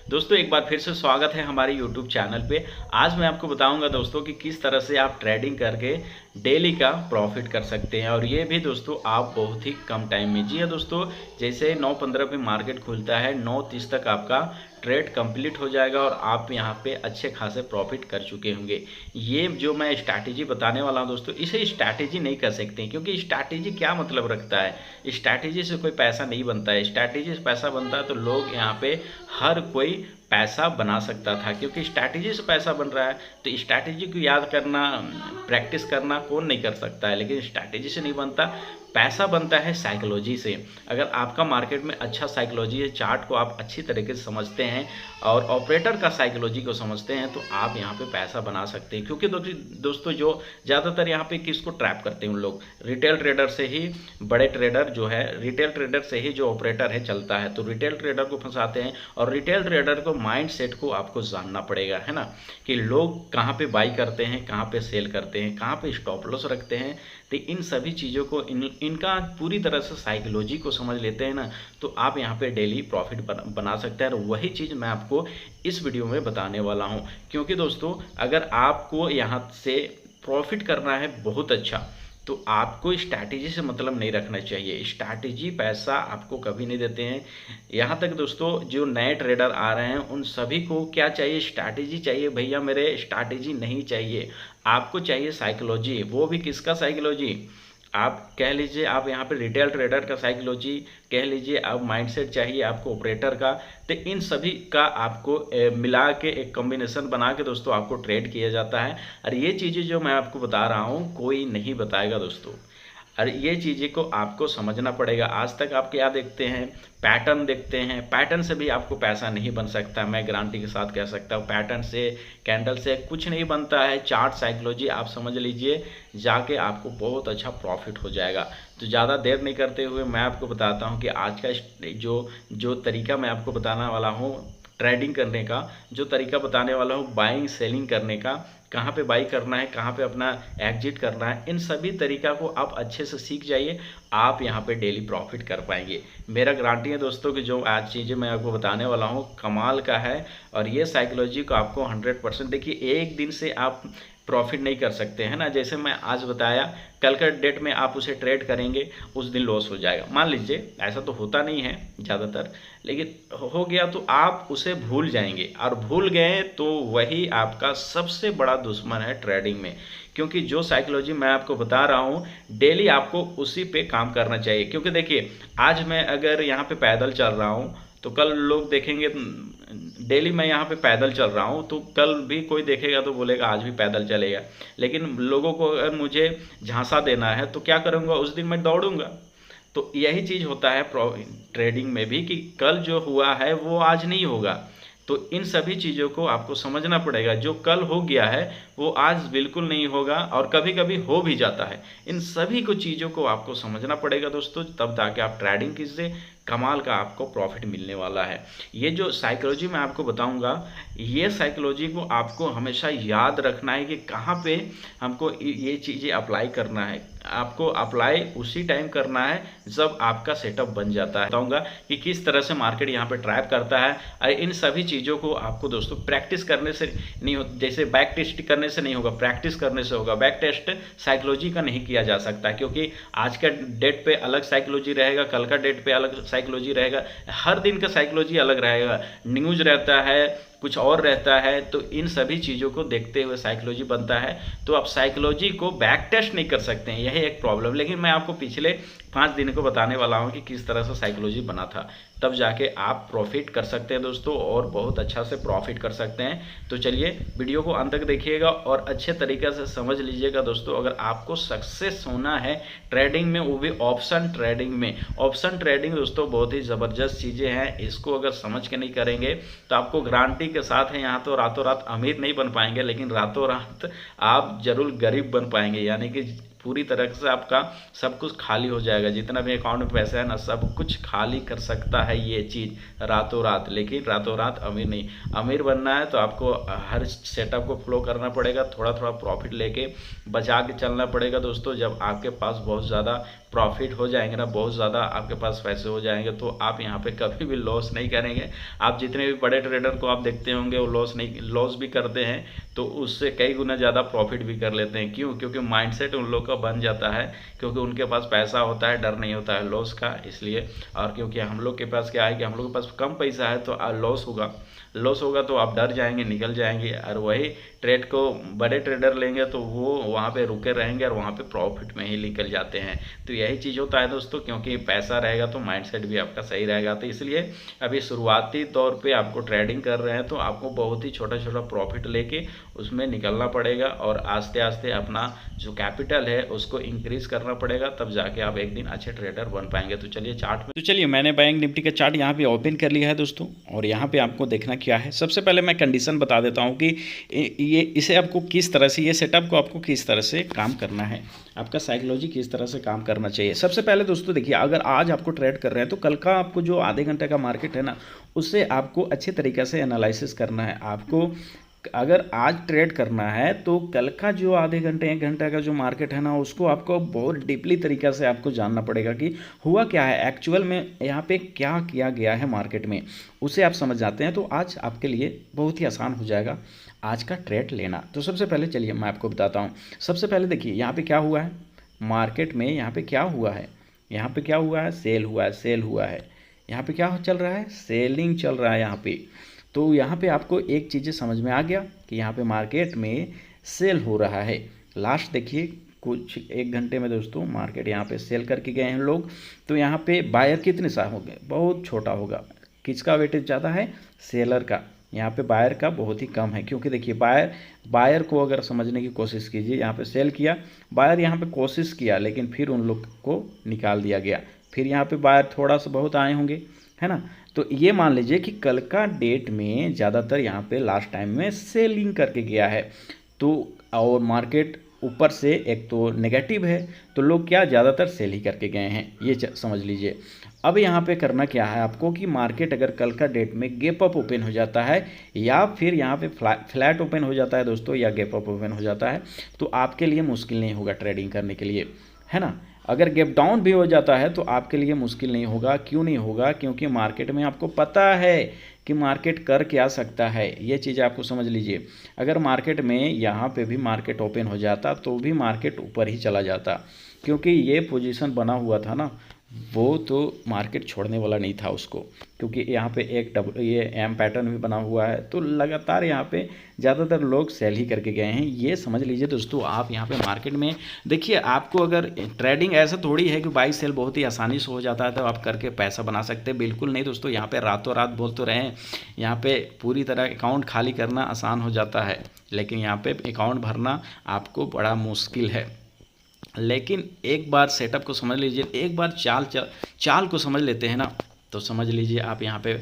दोस्तों एक बार फिर से स्वागत है हमारे YouTube चैनल पे। आज मैं आपको बताऊंगा दोस्तों कि किस तरह से आप ट्रेडिंग करके डेली का प्रॉफिट कर सकते हैं, और ये भी दोस्तों आप बहुत ही कम टाइम में। जी हाँ दोस्तों, जैसे 9:15 पे मार्केट खुलता है, 9:30 तक आपका ट्रेड कंप्लीट हो जाएगा और आप यहाँ पे अच्छे खासे प्रॉफिट कर चुके होंगे। ये जो मैं स्ट्रैटेजी बताने वाला हूँ दोस्तों, इसे स्ट्रैटेजी नहीं कर सकते, क्योंकि स्ट्रैटेजी क्या मतलब रखता है। स्ट्रैटेजी से कोई पैसा नहीं बनता है। स्ट्रैटेजी से पैसा बनता है तो लोग यहाँ पे हर कोई पैसा बना सकता था, क्योंकि स्ट्रैटेजी से पैसा बन रहा है। तो स्ट्रैटेजी को याद करना, प्रैक्टिस करना कौन नहीं कर सकता है, लेकिन स्ट्रैटेजी से नहीं बनता। पैसा बनता है साइकोलॉजी से। अगर आपका मार्केट में अच्छा साइकोलॉजी है, चार्ट को आप अच्छी तरीके से समझते हैं और ऑपरेटर का साइकोलॉजी को समझते हैं, तो आप यहाँ पे पैसा बना सकते हैं। क्योंकि दोस्तों जो ज़्यादातर यहाँ पे किसको ट्रैप करते हैं, उन लोग रिटेल ट्रेडर से ही, बड़े ट्रेडर जो है रिटेल ट्रेडर से ही जो ऑपरेटर है चलता है, तो रिटेल ट्रेडर को फंसाते हैं। और रिटेल ट्रेडर को माइंड सेट को आपको जानना पड़ेगा, है ना, कि लोग कहाँ पे बाई करते हैं, कहाँ पे सेल करते हैं, कहाँ पे स्टॉप लॉस रखते हैं। तो इन सभी चीज़ों को इनका पूरी तरह से साइकोलॉजी को समझ लेते हैं ना, तो आप यहाँ पे डेली प्रॉफिट बना सकते हैं। और वही चीज़ मैं आपको इस वीडियो में बताने वाला हूँ। क्योंकि दोस्तों अगर आपको यहाँ से प्रॉफिट करना है बहुत अच्छा, तो आपको स्ट्रैटेजी से मतलब नहीं रखना चाहिए। स्ट्रैटेजी पैसा आपको कभी नहीं देते हैं। यहाँ तक दोस्तों जो नए ट्रेडर आ रहे हैं उन सभी को क्या चाहिए, स्ट्रैटेजी चाहिए। भैया मेरे स्ट्रैटेजी नहीं चाहिए, आपको चाहिए साइकोलॉजी। वो भी किसका साइकोलॉजी, आप कह लीजिए, आप यहाँ पे रिटेल ट्रेडर का साइकोलॉजी कह लीजिए, आप माइंडसेट चाहिए आपको ऑपरेटर का। तो इन सभी का आपको मिला के एक कॉम्बिनेशन बना के दोस्तों आपको ट्रेड किया जाता है। और ये चीज़ें जो मैं आपको बता रहा हूँ कोई नहीं बताएगा दोस्तों, और ये चीज़ें को आपको समझना पड़ेगा। आज तक आप क्या देखते हैं, पैटर्न देखते हैं। पैटर्न से भी आपको पैसा नहीं बन सकता, मैं गारंटी के साथ कह सकता हूँ। पैटर्न से, कैंडल से कुछ नहीं बनता है। चार्ट साइकोलॉजी आप समझ लीजिए, जाके आपको बहुत अच्छा प्रॉफिट हो जाएगा। तो ज़्यादा देर नहीं करते हुए मैं आपको बताता हूँ कि आज का जो तरीका मैं आपको बताने वाला हूँ ट्रेडिंग करने का, जो तरीका बताने वाला हूँ बाइंग सेलिंग करने का, कहाँ पे बाई करना है, कहाँ पे अपना एग्जिट करना है, इन सभी तरीका को आप अच्छे से सीख जाइए। आप यहाँ पे डेली प्रॉफिट कर पाएंगे। मेरा गारंटी है दोस्तों कि जो आज चीज़ें मैं आपको बताने वाला हूँ कमाल का है। और ये साइकोलॉजी को आपको 100%, देखिए एक दिन से आप प्रॉफिट नहीं कर सकते हैं ना। जैसे मैं आज बताया, कल का डेट में आप उसे ट्रेड करेंगे, उस दिन लॉस हो जाएगा। मान लीजिए, ऐसा तो होता नहीं है ज़्यादातर, लेकिन हो गया तो आप उसे भूल जाएंगे। और भूल गए तो वही आपका सबसे बड़ा दुश्मन है ट्रेडिंग में। क्योंकि जो साइकोलॉजी मैं आपको बता रहा हूँ डेली आपको उसी पे काम करना चाहिए। क्योंकि देखिए आज मैं अगर यहाँ पे पैदल चल रहा हूँ तो कल लोग देखेंगे, डेली मैं यहाँ पे पैदल चल रहा हूँ तो कल भी कोई देखेगा तो बोलेगा आज भी पैदल चलेगा। लेकिन लोगों को अगर मुझे झांसा देना है तो क्या करूँगा, उस दिन मैं दौड़ूंगा। तो यही चीज़ होता है ट्रेडिंग में भी, कि कल जो हुआ है वो आज नहीं होगा। तो इन सभी चीज़ों को आपको समझना पड़ेगा। जो कल हो गया है वो आज बिल्कुल नहीं होगा, और कभी कभी हो भी जाता है। इन सभी को चीज़ों को आपको समझना पड़ेगा दोस्तों, तब ताकि आप ट्रेडिंग कीजिए, कमाल का आपको प्रॉफिट मिलने वाला है। ये जो साइकोलॉजी मैं आपको बताऊंगा, ये साइकोलॉजी को आपको हमेशा याद रखना है कि कहाँ पे हमको ये चीज़ें अप्लाई करना है। आपको अप्लाई उसी टाइम करना है जब आपका सेटअप बन जाता है। बताऊंगा कि किस तरह से मार्केट यहाँ पे ट्रैप करता है। और इन सभी चीज़ों को आपको दोस्तों प्रैक्टिस करने से नहीं हो, जैसे बैक टेस्ट करने से नहीं होगा, प्रैक्टिस करने से होगा। बैक टेस्ट साइकोलॉजी का नहीं किया जा सकता, क्योंकि आज का डेट पे अलग साइकोलॉजी रहेगा, कल का डेट पे अलग साइकोलॉजी रहेगा, हर दिन का साइकोलॉजी अलग रहेगा। न्यूज़ रहता है, कुछ और रहता है, तो इन सभी चीज़ों को देखते हुए साइकोलॉजी बनता है। तो आप साइकोलॉजी को बैक टेस्ट नहीं कर सकते हैं, यही एक प्रॉब्लम। लेकिन मैं आपको पिछले 5 दिन को बताने वाला हूँ कि किस तरह से साइकोलॉजी बना था, तब जाके आप प्रॉफिट कर सकते हैं दोस्तों, और बहुत अच्छा से प्रॉफिट कर सकते हैं। तो चलिए वीडियो को अंत तक देखिएगा और अच्छे तरीके से समझ लीजिएगा दोस्तों। अगर आपको सक्सेस होना है ट्रेडिंग में, वो भी ऑप्शन ट्रेडिंग में। ऑप्शन ट्रेडिंग दोस्तों बहुत ही ज़बरदस्त चीज़ें हैं। इसको अगर समझ के नहीं करेंगे तो आपको गारंटी के साथ है, यहाँ तो रातों रात अमीर नहीं बन पाएंगे, लेकिन रातों रात आप जरूर गरीब बन पाएंगे। यानी कि पूरी तरह से आपका सब कुछ खाली हो जाएगा। जितना भी अकाउंट में पैसा है ना, सब कुछ खाली कर सकता है ये चीज़ रातों रात। लेकिन रातों रात अमीर नहीं, अमीर बनना है तो आपको हर सेटअप को फ्लो करना पड़ेगा, थोड़ा थोड़ा प्रॉफिट लेके बचा के चलना पड़ेगा दोस्तों। जब आपके पास बहुत ज़्यादा प्रॉफिट हो जाएंगे ना, बहुत ज़्यादा आपके पास पैसे हो जाएंगे, तो आप यहाँ पे कभी भी लॉस नहीं करेंगे। आप जितने भी बड़े ट्रेडर को आप देखते होंगे, वो लॉस भी करते हैं, तो उससे कई गुना ज़्यादा प्रॉफिट भी कर लेते हैं। क्यों? क्योंकि माइंडसेट उन लोग का बन जाता है, क्योंकि उनके पास पैसा होता है, डर नहीं होता है लॉस का, इसलिए। और क्योंकि हम लोग के पास क्या है कि हम लोग के पास कम पैसा है, तो लॉस होगा तो आप डर जाएंगे, निकल जाएंगे। और वही ट्रेड को बड़े ट्रेडर लेंगे तो वो वहाँ पे रुके रहेंगे और वहाँ पे प्रॉफिट में ही निकल जाते हैं। तो यही चीज़ होता है दोस्तों, क्योंकि पैसा रहेगा तो माइंडसेट भी आपका सही रहेगा। तो इसलिए अभी शुरुआती तौर पे आपको ट्रेडिंग कर रहे हैं तो आपको बहुत ही छोटा छोटा प्रॉफिट लेके उसमें निकलना पड़ेगा, और आस्ते आस्ते अपना जो कैपिटल है उसको इंक्रीज करना पड़ेगा, तब जाके आप एक दिन अच्छे ट्रेडर बन पाएंगे। तो चलिए चार्ट में, तो चलिए मैंने बैंक निफ्टी का चार्ट यहाँ पे ओपन कर लिया है दोस्तों, और यहाँ पे आपको देखना क्या है। सबसे पहले मैं कंडीशन बता देता हूँ कि ये इसे आपको किस तरह से, ये सेटअप को आपको किस तरह से काम करना है, आपका साइकोलॉजी किस तरह से काम करना चाहिए। सबसे पहले दोस्तों देखिए, अगर आज आपको ट्रेड कर रहे हैं तो कल का आपको जो आधे घंटे का मार्केट है ना, उससे आपको अच्छे तरीके से एनालिसिस करना है। आपको अगर आज ट्रेड करना है तो कल का जो आधे घंटे 1 घंटे का जो मार्केट है ना, उसको आपको बहुत डीपली तरीक़ा से आपको जानना पड़ेगा कि हुआ क्या है एक्चुअल में, यहाँ पे क्या किया गया है मार्केट में, उसे आप समझ जाते हैं तो आज आपके लिए बहुत ही आसान हो जाएगा आज का ट्रेड लेना। तो सबसे पहले चलिए मैं आपको बताता हूँ। सबसे पहले देखिए यहाँ पे क्या हुआ है मार्केट में, यहाँ पे क्या हुआ है, यहाँ पे क्या हुआ है, सेल हुआ है। यहाँ पे क्या चल रहा है, सेलिंग चल रहा है यहाँ पे। तो यहाँ पे आपको एक चीज़ें समझ में आ गया कि यहाँ पे मार्केट में सेल हो रहा है। लास्ट देखिए कुछ 1 घंटे में दोस्तों मार्केट यहाँ पे सेल करके गए हैं लोग। तो यहाँ पे बायर कितने सा हो गए, बहुत छोटा होगा। किसका वेटेज ज़्यादा है, सेलर का। यहाँ पे बायर का बहुत ही कम है, क्योंकि देखिए बायर को अगर समझने की कोशिश कीजिए, यहाँ पे सेल किया बायर, यहाँ पे कोशिश किया लेकिन फिर उन लोग को निकाल दिया गया। फिर यहाँ पे बायर थोड़ा सा बहुत आए होंगे, है ना। तो ये मान लीजिए कि कल का डेट में ज़्यादातर यहाँ पे लास्ट टाइम में सेलिंग करके गया है। तो और मार्केट ऊपर से एक तो नेगेटिव है, तो लोग क्या ज़्यादातर सेल ही करके गए हैं, ये समझ लीजिए। अब यहाँ पे करना क्या है आपको कि मार्केट अगर कल का डेट में गैप अप ओपन हो जाता है या फिर यहाँ पे फ्लैट ओपन हो जाता है दोस्तों, या गैप अप ओपन हो जाता है, तो आपके लिए मुश्किल नहीं होगा ट्रेडिंग करने के लिए, है ना। अगर गैप डाउन भी हो जाता है तो आपके लिए मुश्किल नहीं होगा। क्यों नहीं होगा, क्योंकि मार्केट में आपको पता है कि मार्केट कर क्या सकता है, ये चीज़ आपको समझ लीजिए। अगर मार्केट में यहाँ पे भी मार्केट ओपन हो जाता तो भी मार्केट ऊपर ही चला जाता, क्योंकि ये पोजीशन बना हुआ था ना, वो तो मार्केट छोड़ने वाला नहीं था उसको, क्योंकि यहाँ पे एक ये एम पैटर्न भी बना हुआ है। तो लगातार यहाँ पे ज़्यादातर लोग सेल ही करके गए हैं, ये समझ लीजिए दोस्तों। आप यहाँ पे मार्केट में देखिए, आपको अगर ट्रेडिंग ऐसा थोड़ी है कि बाई सेल बहुत ही आसानी से हो जाता है तो आप करके पैसा बना सकते हैं, बिल्कुल नहीं दोस्तों। यहाँ पे रातों रात बोल तो रहे हैं, यहाँ पे पूरी तरह अकाउंट खाली करना आसान हो जाता है, लेकिन यहाँ पे अकाउंट भरना आपको बड़ा मुश्किल है। लेकिन एक बार सेटअप को समझ लीजिए, एक बार चाल को समझ लेते हैं ना, तो समझ लीजिए आप यहाँ पे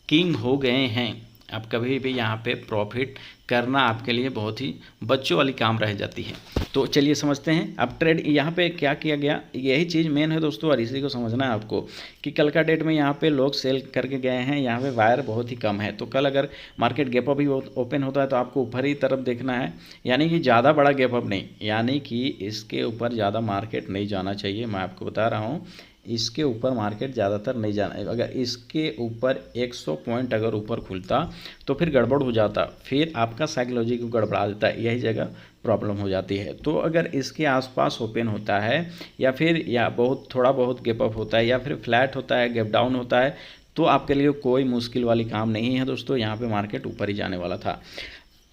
किंग हो गए हैं। आप कभी भी यहाँ पे प्रॉफिट करना आपके लिए बहुत ही बच्चों वाली काम रह जाती है। तो चलिए समझते हैं अब ट्रेड यहाँ पे क्या किया गया, यही चीज़ मेन है दोस्तों, और इसी को समझना है आपको कि कल का डेट में यहाँ पे लोग सेल करके गए हैं, यहाँ पे वायर बहुत ही कम है। तो कल अगर मार्केट गैप अप ही ओपन होता है तो आपको ऊपर ही तरफ देखना है, यानी कि ज़्यादा बड़ा गैप अप नहीं, यानी कि इसके ऊपर ज़्यादा मार्केट नहीं जाना चाहिए। मैं आपको बता रहा हूँ, इसके ऊपर मार्केट ज़्यादातर नहीं जाना है। अगर इसके ऊपर 100 पॉइंट अगर ऊपर खुलता तो फिर गड़बड़ हो जाता, फिर आपका साइकोलॉजी को गड़बड़ा देता है, यही जगह प्रॉब्लम हो जाती है। तो अगर इसके आसपास ओपन होता है या फिर बहुत थोड़ा बहुत गैप अप होता है या फिर फ्लैट होता है, गैप डाउन होता है, तो आपके लिए कोई मुश्किल वाली काम नहीं है दोस्तों। यहाँ पे मार्केट ऊपर ही जाने वाला था।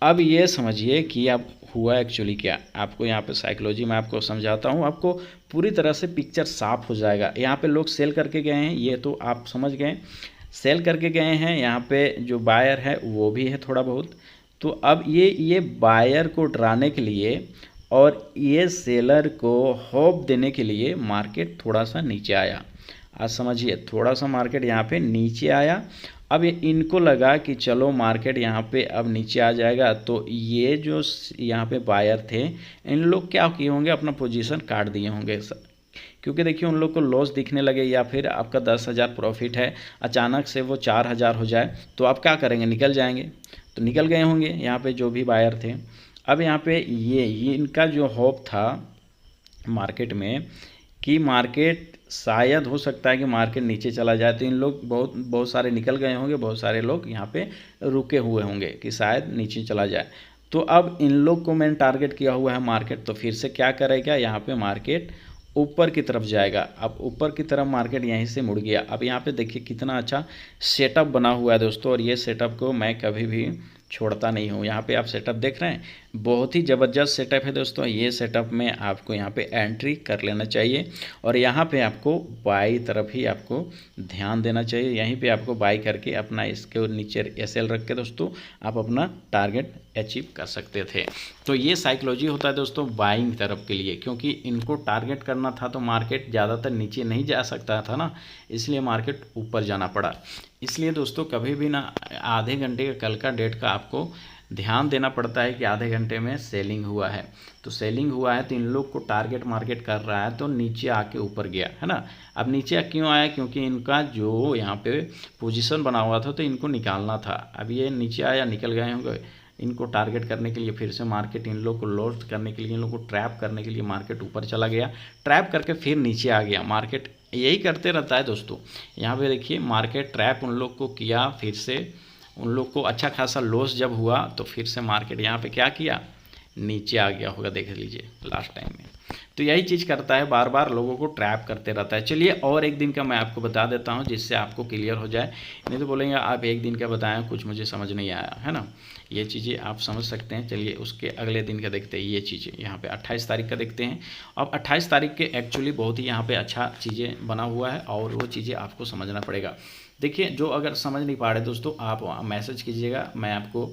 अब ये समझिए कि अब हुआ एक्चुअली क्या, आपको यहाँ पे साइकोलॉजी मैं आपको समझाता हूँ, आपको पूरी तरह से पिक्चर साफ हो जाएगा। यहाँ पे लोग सेल करके गए हैं, ये तो आप समझ गए, सेल करके गए हैं। यहाँ पे जो बायर है वो भी है थोड़ा बहुत। तो अब ये बायर को डराने के लिए और ये सेलर को होप देने के लिए मार्केट थोड़ा सा नीचे आया। आज समझिए, थोड़ा सा मार्केट यहाँ पे नीचे आया अब इनको लगा कि चलो मार्केट यहाँ पे अब नीचे आ जाएगा, तो ये जो यहाँ पे बायर थे इन लोग क्या किए होंगे, अपना पोजीशन काट दिए होंगे, क्योंकि देखिए उन लोग को लॉस दिखने लगे, या फिर आपका 10,000 प्रॉफिट है अचानक से वो 4,000 हो जाए तो आप क्या करेंगे, निकल जाएंगे। तो निकल गए होंगे यहाँ पे जो भी बायर थे। अब यहाँ पे ये इनका जो होप था मार्केट में कि मार्केट शायद हो सकता है कि मार्केट नीचे चला जाए, तो इन लोग बहुत सारे निकल गए होंगे, बहुत सारे लोग यहाँ पे रुके हुए होंगे कि शायद नीचे चला जाए। तो अब इन लोग को मैंने टारगेट किया हुआ है मार्केट, तो फिर से क्या करेगा, यहाँ पे मार्केट ऊपर की तरफ जाएगा। अब ऊपर की तरफ मार्केट यहीं से मुड़ गया। अब यहाँ पे देखिए कितना अच्छा सेटअप बना हुआ है दोस्तों, और ये सेटअप को मैं कभी भी छोड़ता नहीं हूँ। यहाँ पे आप सेटअप देख रहे हैं, बहुत ही ज़बरदस्त सेटअप है दोस्तों। ये सेटअप में आपको यहाँ पे एंट्री कर लेना चाहिए, और यहाँ पे आपको बाई तरफ ही आपको ध्यान देना चाहिए। यहीं पे आपको बाई करके अपना इसके नीचे एसएल रख के दोस्तों आप अपना टारगेट अचीव कर सकते थे। तो ये साइकोलॉजी होता है दोस्तों बाइंग तरफ के लिए, क्योंकि इनको टारगेट करना था तो मार्केट ज़्यादातर नीचे नहीं जा सकता था ना, इसलिए मार्केट ऊपर जाना पड़ा। इसलिए दोस्तों कभी भी ना आधे घंटे का कल का डेट का आपको ध्यान देना पड़ता है कि आधे घंटे में सेलिंग हुआ है, तो सेलिंग हुआ है तो इन लोग को टारगेट मार्केट कर रहा है, तो नीचे आके ऊपर गया है ना। अब नीचे क्यों आया, क्योंकि इनका जो यहाँ पे पोजीशन बना हुआ था तो इनको निकालना था। अब ये नीचे आया, निकल गए होंगे। इनको टारगेट करने के लिए फिर से मार्केट इन लोग को लॉस करने के लिए, इन लोग को ट्रैप करने के लिए मार्केट ऊपर चला गया, ट्रैप करके फिर नीचे आ गया। मार्केट यही करते रहता है दोस्तों। यहाँ पे देखिए मार्केट ट्रैप उन लोग को किया, फिर से उन लोग को अच्छा खासा लॉस जब हुआ तो फिर से मार्केट यहाँ पे क्या किया, नीचे आ गया होगा, देख लीजिए लास्ट टाइम में। तो यही चीज़ करता है, बार बार लोगों को ट्रैप करते रहता है। चलिए और एक दिन का मैं आपको बता देता हूँ जिससे आपको क्लियर हो जाए, नहीं तो बोलेंगे आप एक दिन का बताएं कुछ मुझे समझ नहीं आया, है ना। ये चीज़ें आप समझ सकते हैं। चलिए उसके अगले दिन का देखते हैं। ये चीज़ें यहाँ पे 28 तारीख का देखते हैं। अब 28 तारीख के एक्चुअली बहुत ही यहाँ पे अच्छा चीज़ें बना हुआ है, और वो चीज़ें आपको समझना पड़ेगा। देखिए जो अगर समझ नहीं पा रहे दोस्तों, आप मैसेज कीजिएगा, मैं आपको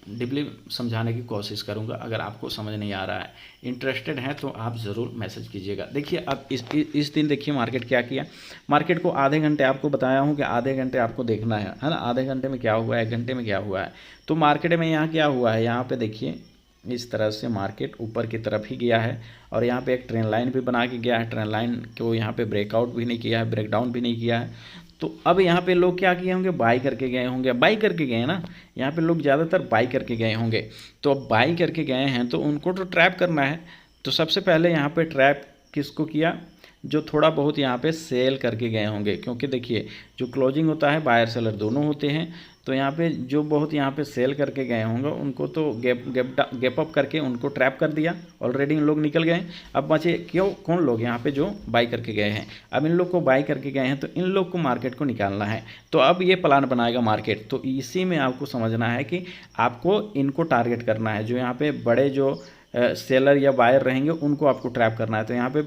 डीपली समझाने की कोशिश करूंगा। अगर आपको समझ नहीं आ रहा है, इंटरेस्टेड हैं तो आप ज़रूर मैसेज कीजिएगा। देखिए अब इस दिन देखिए मार्केट क्या किया। मार्केट को आधे घंटे आपको बताया हूं कि आधे घंटे आपको देखना है ना, आधे घंटे में क्या हुआ है, 1 घंटे में क्या हुआ है। तो मार्केट में यहाँ क्या हुआ है, यहाँ पे देखिए इस तरह से मार्केट ऊपर की तरफ ही गया है, और यहाँ पे एक ट्रेंड लाइन भी बना के गया है। ट्रेंड लाइन को यहाँ पे ब्रेकआउट भी नहीं किया है, ब्रेकडाउन भी नहीं किया है। तो अब यहाँ पे लोग क्या किए होंगे, बाई करके गए होंगे। बाई करके गए ना, यहाँ पे लोग ज़्यादातर बाई करके गए होंगे। तो अब बाई करके गए हैं तो उनको तो ट्रैप करना है। तो सबसे पहले यहाँ पे ट्रैप किसको किया, जो थोड़ा बहुत यहाँ पे सेल करके गए होंगे, क्योंकि देखिए जो क्लोजिंग होता है बायर सेलर दोनों होते हैं। तो यहाँ पे जो बहुत यहाँ पे सेल करके गए होंगे उनको तो गैप अप करके उनको ट्रैप कर दिया, ऑलरेडी इन लोग निकल गए। अब बचे क्यों, कौन लोग यहाँ पे जो बाई करके गए हैं। अब इन लोग को बाई करके गए हैं तो इन लोग को मार्केट को निकालना है। तो अब ये प्लान बनाएगा मार्केट। तो इसी में आपको समझना है कि आपको इनको टारगेट करना है, जो यहाँ पे बड़े जो सेलर या बायर रहेंगे उनको आपको ट्रैप करना है। तो यहाँ पे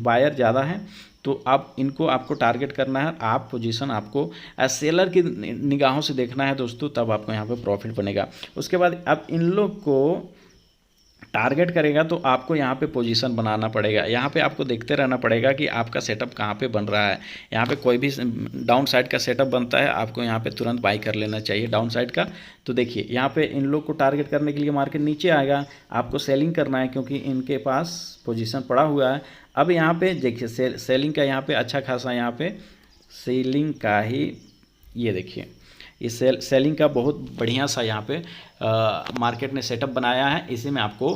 बायर ज़्यादा है तो आप इनको आपको टारगेट करना है। आप पोजीशन आपको सेलर की निगाहों से देखना है दोस्तों, तब आपको यहाँ पे प्रॉफिट बनेगा। उसके बाद अब इन लोग को टारगेट करेगा तो आपको यहाँ पे पोजीशन बनाना पड़ेगा। यहाँ पे आपको देखते रहना पड़ेगा कि आपका सेटअप कहाँ पे बन रहा है। यहाँ पे कोई भी डाउन साइड का सेटअप बनता है आपको यहाँ पे तुरंत बाई कर लेना चाहिए डाउन साइड का। तो देखिए यहाँ पे इन लोग को टारगेट करने के लिए मार्केट नीचे आएगा, आपको सेलिंग करना है क्योंकि इनके पास पोजीशन पड़ा हुआ है। अब यहाँ पे देखिए सेलिंग का यहाँ पे अच्छा खासा यहाँ पे सेलिंग का ही ये देखिए इस सेलिंग का बहुत बढ़िया सा यहाँ पे मार्केट ने सेटअप बनाया है। इसी में आपको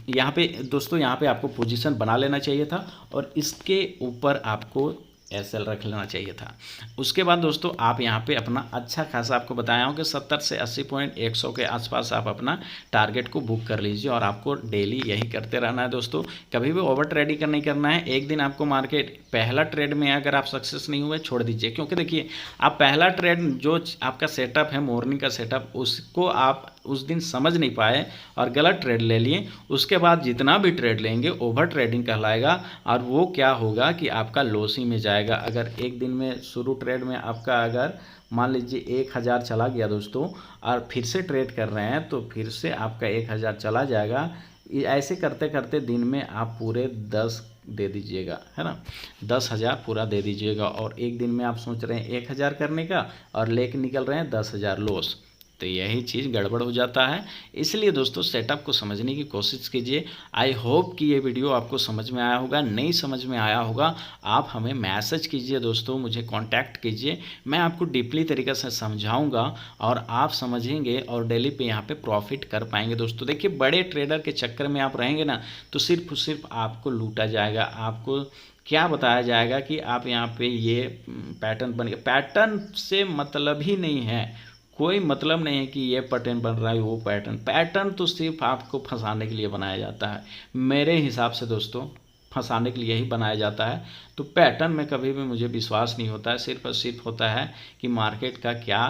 यहाँ पे दोस्तों यहाँ पे आपको पोजीशन बना लेना चाहिए था, और इसके ऊपर आपको एसएल रख लेना चाहिए था। उसके बाद दोस्तों आप यहाँ पे अपना अच्छा खासा आपको बताया हूँ कि 70 से 80 पॉइंट 100 के आसपास आप अपना टारगेट को बुक कर लीजिए, और आपको डेली यही करते रहना है दोस्तों। कभी भी ओवर ट्रेडिंग नहीं करना है। एक दिन आपको मार्केट पहला ट्रेड में अगर आप सक्सेस नहीं हुए छोड़ दीजिए, क्योंकि देखिए आप पहला ट्रेड जो आपका सेटअप है मॉर्निंग का सेटअप उसको आप उस दिन समझ नहीं पाए और गलत ट्रेड ले लिए, उसके बाद जितना भी ट्रेड लेंगे ओवर ट्रेडिंग कहलाएगा, और वो क्या होगा कि आपका लॉस ही में जाएगा। अगर एक दिन में शुरू ट्रेड में आपका अगर मान लीजिए 1,000 चला गया दोस्तों, और फिर से ट्रेड कर रहे हैं तो फिर से आपका 1,000 चला जाएगा। ऐसे करते करते दिन में आप पूरे 10 दे दीजिएगा, है ना, 10,000 पूरा दे दीजिएगा। और एक दिन में आप सोच रहे हैं 1,000 करने का और लेके निकल रहे हैं 10,000 लॉस, तो यही चीज़ गड़बड़ हो जाता है। इसलिए दोस्तों सेटअप को समझने की कोशिश कीजिए। आई होप कि ये वीडियो आपको समझ में आया होगा। नहीं समझ में आया होगा आप हमें मैसेज कीजिए दोस्तों, मुझे कांटेक्ट कीजिए, मैं आपको डीपली तरीके से समझाऊंगा और आप समझेंगे और डेली पे यहाँ पे प्रॉफिट कर पाएंगे। दोस्तों देखिए, बड़े ट्रेडर के चक्कर में आप रहेंगे ना तो सिर्फ आपको लूटा जाएगा। आपको क्या बताया जाएगा कि आप यहाँ पे ये पैटर्न बन गया, पैटर्न से मतलब ही नहीं है, कोई मतलब नहीं है कि ये पैटर्न बन रहा है वो पैटर्न तो सिर्फ आपको फंसाने के लिए बनाया जाता है। मेरे हिसाब से दोस्तों फंसाने के लिए ही बनाया जाता है। तो पैटर्न में कभी भी मुझे विश्वास नहीं होता है, सिर्फ और सिर्फ होता है कि मार्केट का क्या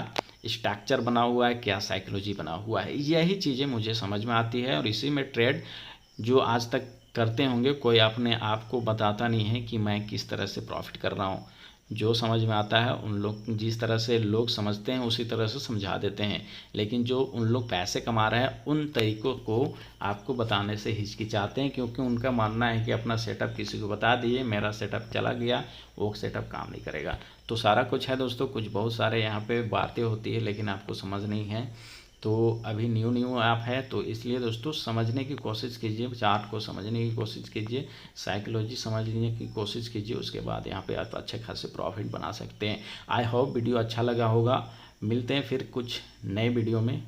स्ट्रक्चर बना हुआ है, क्या साइकोलॉजी बना हुआ है, यही चीज़ें मुझे समझ में आती है। और इसी में ट्रेड जो आज तक करते होंगे, कोई अपने आप को बताता नहीं है कि मैं किस तरह से प्रॉफिट कर रहा हूँ। जो समझ में आता है उन लोग, जिस तरह से लोग समझते हैं उसी तरह से समझा देते हैं, लेकिन जो उन लोग पैसे कमा रहे हैं उन तरीक़ों को आपको बताने से हिचकिचाते हैं, क्योंकि उनका मानना है कि अपना सेटअप किसी को बता दिए, मेरा सेटअप चला गया, वो सेटअप काम नहीं करेगा। तो सारा कुछ है दोस्तों, कुछ बहुत सारे यहाँ पे बातें होती है लेकिन आपको समझ नहीं है। तो अभी न्यू ऐप है तो इसलिए दोस्तों समझने की कोशिश कीजिए, चार्ट को समझने की कोशिश कीजिए, साइकोलॉजी समझने की कोशिश कीजिए, उसके बाद यहाँ पे आप अच्छे खासे प्रॉफिट बना सकते हैं। आई होप वीडियो अच्छा लगा होगा। मिलते हैं फिर कुछ नए वीडियो में।